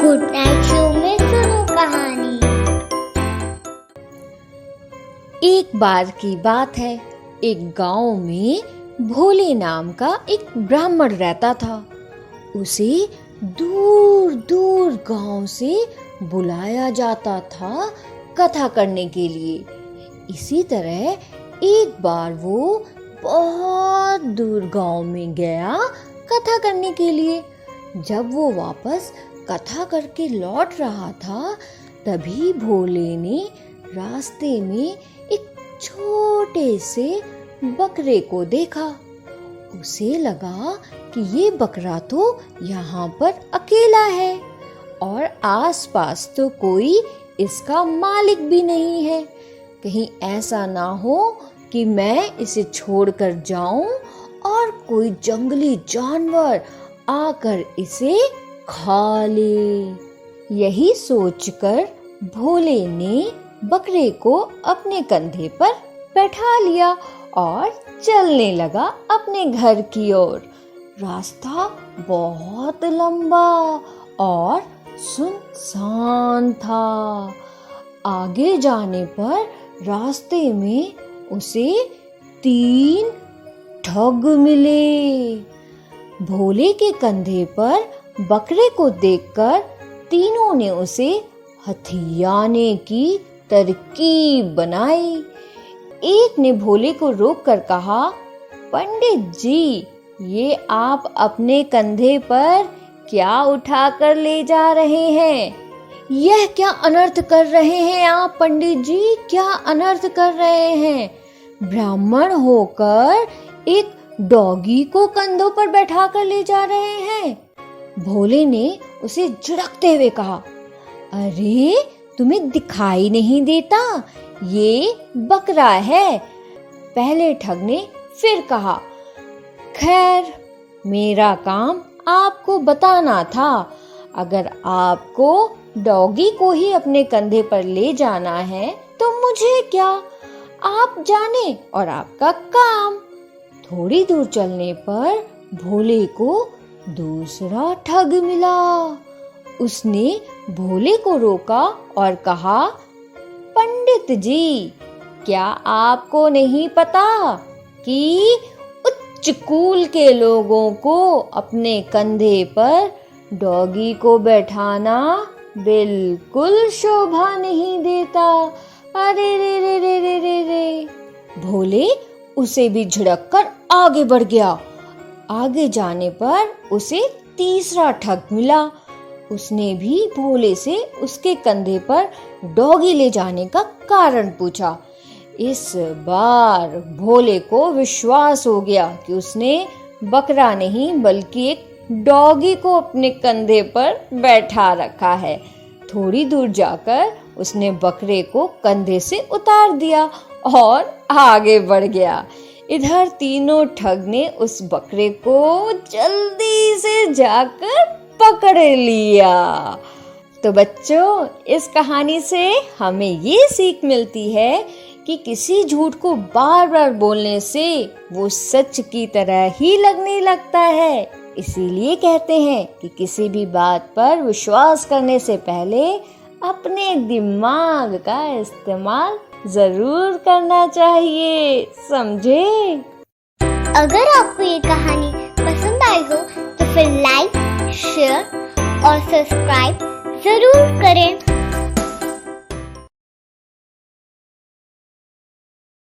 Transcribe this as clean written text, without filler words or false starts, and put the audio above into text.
Good night show में सुनो कहानी। एक बार की बात है, एक गांव में भोले नाम का एक ब्राह्मण रहता था। उसे दूर दूर गांव से बुलाया जाता था कथा करने के लिए। इसी तरह एक बार वो बहुत दूर गांव में गया कथा करने के लिए। जब वो वापस कथा करके लौट रहा था, तभी भोले ने रास्ते में एक छोटे से बकरे को देखा। उसे लगा कि ये बकरा तो यहाँ पर अकेला है और आसपास तो कोई इसका मालिक भी नहीं है। कहीं ऐसा ना हो कि मैं इसे छोड़कर जाऊं और कोई जंगली जानवर आकर इसे खा ले। यही सोचकर भोले ने बकरे को अपने कंधे पर बैठा लिया और चलने लगा अपने घर की ओर। रास्ता बहुत लंबा और सुनसान था। आगे जाने पर रास्ते में उसे 3 ठग मिले। भोले के कंधे पर बकरे को देखकर तीनों ने उसे हथियाने की तरकीब बनाई। एक ने भोले को रोककर कहा, पंडित जी, ये आप अपने कंधे पर क्या उठाकर ले जा रहे हैं? यह क्या अनर्थ कर रहे हैं आप पंडित जी? क्या अनर्थ कर रहे हैं? ब्राह्मण होकर एक डॉगी को कंधों पर बैठा कर ले जा रहे हैं। भोले ने उसे झिड़कते हुए कहा, अरे तुम्हें दिखाई नहीं देता? ये बकरा है। पहले ठग ने फिर कहा, खैर मेरा काम आपको बताना था। अगर आपको डॉगी को ही अपने कंधे पर ले जाना है तो मुझे क्या, आप जाने और आपका काम। थोड़ी दूर चलने पर भोले को दूसरा ठग मिला। उसने भोले को रोका और कहा, पंडित जी, क्या आपको नहीं पता कि उच्च कुल के लोगों को अपने कंधे पर डॉगी को बैठाना बिल्कुल शोभा नहीं देता? अरे रे रे रे रे रे रे। भोले उसे भी झिड़क कर आगे बढ़ गया। आगे जाने पर उसे तीसरा ठग मिला। उसने भी भोले से उसके कंधे पर डॉगी ले जाने का कारण पूछा। इस बार भोले को विश्वास हो गया कि उसने बकरा नहीं बल्कि एक डॉगी को अपने कंधे पर बैठा रखा है। थोड़ी दूर जाकर उसने बकरे को कंधे से उतार दिया और आगे बढ़ गया। इधर तीनों ठग ने उस बकरे को जल्दी से जाकर पकड़ लिया। तो बच्चों, इस कहानी से हमें ये सीख मिलती है कि किसी झूठ को बार बार बोलने से वो सच की तरह ही लगने लगता है। इसीलिए कहते हैं कि किसी भी बात पर विश्वास करने से पहले अपने दिमाग का इस्तेमाल जरूर करना चाहिए, समझे? अगर आपको ये कहानी पसंद आई हो तो फिर लाइक, शेयर और सब्सक्राइब जरूर करें।